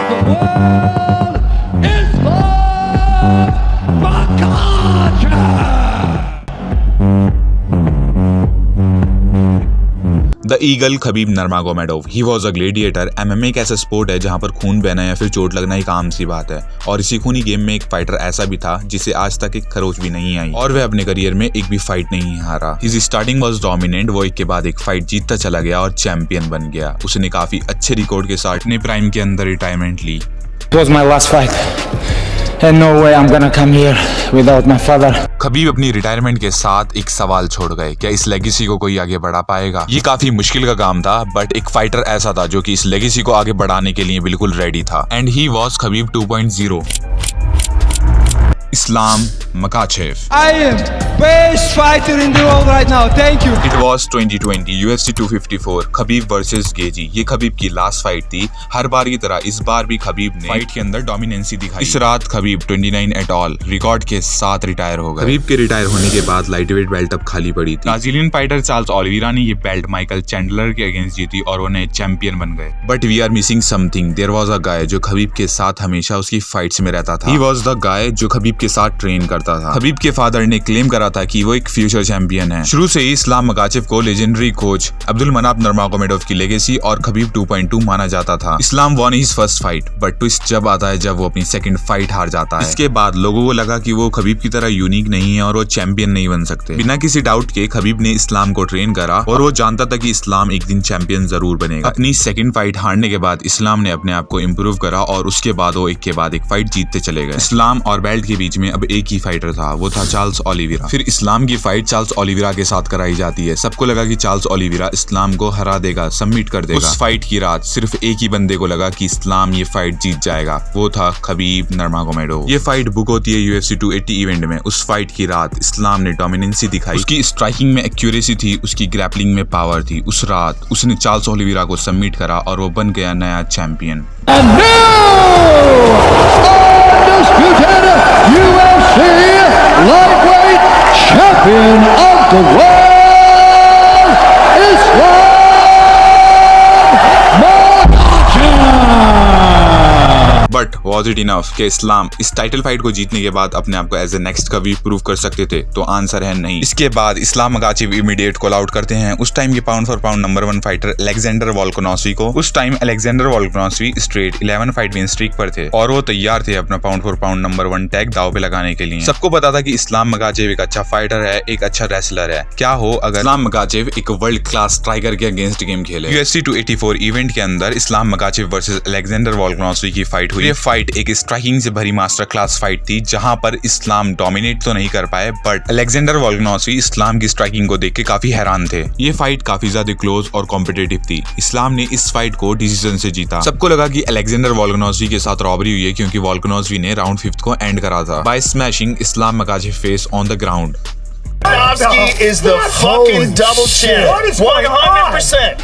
the world, Islam Makhachev. The eagle Khabib Nurmagomedov. He was a gladiator. MMA एक ऐसा sport है जहां पर खून बहना या फिर चोट लगना एक आम सी बात है, और इसी खूनी गेम में एक फाइटर ऐसा भी था जिसे आज तक एक खरोच भी नहीं आई और वह अपने करियर में एक भी फाइट नहीं हारा। His starting was dominant. वो एक के बाद एक फाइट जीतता चला गया और चैंपियन बन गया। उसने काफी अच्छे रिकॉर्ड के साथ अपने प्राइम के अंदर रिटायरमेंट ली। It was my last fight. And no way I'm gonna come here without my father. Khabib अपनी रिटायरमेंट के साथ एक सवाल छोड़ गए, क्या इस लेगेसी को कोई आगे बढ़ा पाएगा? ये काफी मुश्किल का काम था, बट एक फाइटर ऐसा था जो कि इस लेगेसी को आगे बढ़ाने के लिए बिल्कुल रेडी था। And he was Khabib 2.0, Islam Makhachev. I am best fighter in the world right now. Thank you. It was 2020 UFC 254 Khabib versus Gaethje. ये खबीब की लास्ट फाइट थी। हर बार की तरह इस बार भी खबीब ने फाइट के अंदर डोमिनेंसी दिखाई। इस रात खबीब 29 एट ऑल रिकॉर्ड के साथ रिटायर हो गए। खबीब के रिटायर होने के बाद लाइटवेट बेल्ट अब खाली पड़ी थी। ब्राजीलियन फाइटर चार्ल्स ओलिवेरा ने ये बेल्ट माइकल चैंडलर के अगेंस्ट जीती और वो नए चैंपियन बन गए। But we are missing something. There was a guy जो खबीब के साथ हमेशा उसकी फाइट्स में रहता था। ही वाज द गाय जो खबीब के साथ ट्रेन करता था। खबीब के फादर ने क्लेम करा था कि वो एक फ्यूचर चैंपियन है। शुरू से ही इस्लाम मकाचेव को legendary coach Abdul Manap Nurmagomedov की लेगेसी और खबीब 2.2 माना जाता था। Islam won his first fight, but twist जब आता है जब वो अपनी सेकंड फाइट हार जाता है। इसके बाद लोगों को लगा कि वो खबीब की तरह यूनिक नहीं है और वो चैंपियन नहीं बन सकते। बिना किसी डाउट के खबीब ने इस्लाम को ट्रेन करा और वो जानता था कि इस्लाम एक दिन चैंपियन जरूर बनेगा। अपनी सेकंड फाइट हारने के बाद इस्लाम ने अपने आप को इम्प्रूव करा और उसके बाद वो एक के बाद एक फाइट जीतते चले गए। इस्लाम और बेल्ट के बीच में अब एक ही फाइटर था, वो था चार्ल्स ओलिवेरा। फिर इस्लाम की फाइट चार्ल्स ओलिवेरा के साथ कराई जाती है। सबको लगा कि चार्ल्स ओलिवेरा इस्लाम को हरा देगा, सबमिट कर देगा। उस फाइट की रात सिर्फ एक ही बंदे को लगा कि इस्लाम ये फाइट जीत जाएगा, वो था खबीब नर्मागोमेडोव। ये फाइट बुक होती है UFC 280 इवेंट में। उस फाइट की रात इस्लाम ने डोमिनेंसी दिखाई। उसकी स्ट्राइकिंग में एक्यूरेसी थी, उसकी ग्रैपलिंग में पावर थी। उस रात उसने चार्ल्स ओलिवेरा को सबमिट करा और वो बन गया नया champion. And now, undisputed UFC lightweight champion of the world, Islam Makhachev. But was it enough कि इस्लाम इस टाइटल फाइट को जीतने के बाद अपने आप को as a next Khabib prove कर सकते थे? तो आंसर है नहीं। इसके बाद Islam Makhachev immediate call out करते हैं उस टाइम के pound for pound number 1 fighter Alexander Volkanovski को। उस time Alexander Volkanovski straight 11 fight win streak पर थे और वो तैयार थे अपना pound for pound number 1 tag दाव पे लगाने के लिए। सबको पता था कि इस्लाम मकाचेव एक अच्छा फाइटर है, एक अच्छा रेसलर है। क्या हो अगर इस्लाम मकाचेव एक वर्ल्ड क्लास स्ट्राइकर के अगेंस्ट गेम खेले। UFC 284 इवेंट के अंदर इस्लाम मकाचेव वर्सेस अलेक्जेंडर वोल्कानोव्स्की की फाइट हुई। ये फाइट एक स्ट्राइकिंग से भरी मास्टर क्लास फाइट थी जहां पर इस्लाम डोमिनेट तो नहीं कर पाए, बट अलेक्जेंडर वोल्कानोव्स्की इस्लाम की स्ट्राइकिंग को देख के काफी हैरान थे। ये फाइट काफी ज्यादा क्लोज और कॉम्पिटिटिव थी। इस्लाम ने इस फाइट को डिसीजन से जीता। सबको लगा कि अलेक्जेंडर वोल्कानोव्स्की के साथ रॉबरी हुई है क्योंकि वोल्कानोव्स्की ने राउंड 5 को एंड करा था by smashing Islam Makhachev face on the ground. Volkanovski is the fucking double champ. 100%.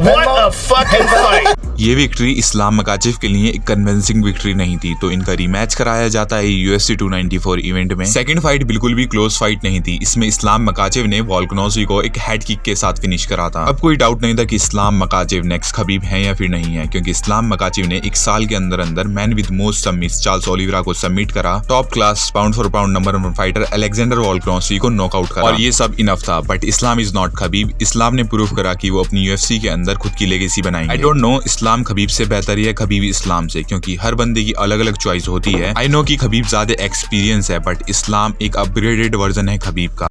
What a fucking fight. ये विक्ट्री इस्लाम मकाचेव के लिए एक कन्विंसिंग विक्ट्री नहीं थी, तो इनका रीमैच कराया जाता है UFC 294 इवेंट में। सेकंड फाइट बिल्कुल भी क्लोज फाइट नहीं थी। इसमें इस्लाम मकाचेव ने वोल्कानोव्स्की को एक हेड किक के साथ फिनिश करा था। अब कोई डाउट नहीं था कि इस्लाम मकाचेव नेक्स्ट खबीब है या फिर नहीं है, क्योंकि इस्लाम मकाचेव ने एक साल के अंदर अंदर man with most submits Charles Oliveira को सबमिट करा। Top class pound for pound number 1 fighter Alexander Volkanovski को नॉकआउट करा और ये सब इनफ था। But Islam is not Khabib. Islam ने प्रूव करा कि वो अपनी UFC के अंदर खुद की लेगेसी बनाएंगे। I don't know Islam Khabib से बेहतर है खबीब इस्लाम से, क्योंकि हर बंदे की अलग अलग चॉइस होती है। आई नो कि खबीब ज्यादा एक्सपीरियंस है, बट इस्लाम एक अपग्रेडेड वर्जन है खबीब का।